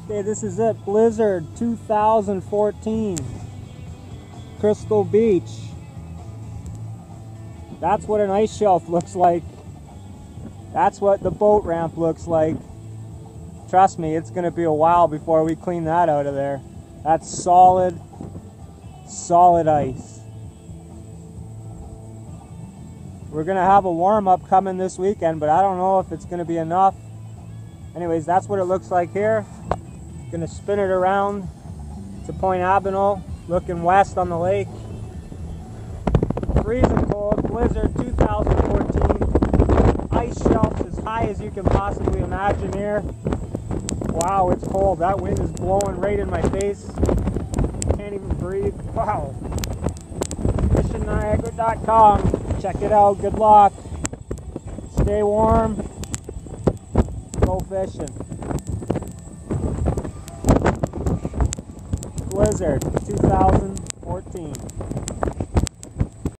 Okay, this is it. Blizzard 2014. Crystal Beach. That's what an ice shelf looks like. That's what the boat ramp looks like. Trust me, it's going to be a while before we clean that out of there. That's solid, solid ice. We're going to have a warm-up coming this weekend, but I don't know if it's going to be enough. Anyways, that's what it looks like here. Going to spin it around to Point Abino, looking west on the lake. Freezing cold, blizzard 2014. Ice shelves as high as you can possibly imagine here. Wow, it's cold. That wind is blowing right in my face. Can't even breathe. Wow. FishingNiagara.com. Check it out. Good luck. Stay warm. Go fishing. Blizzard 2014.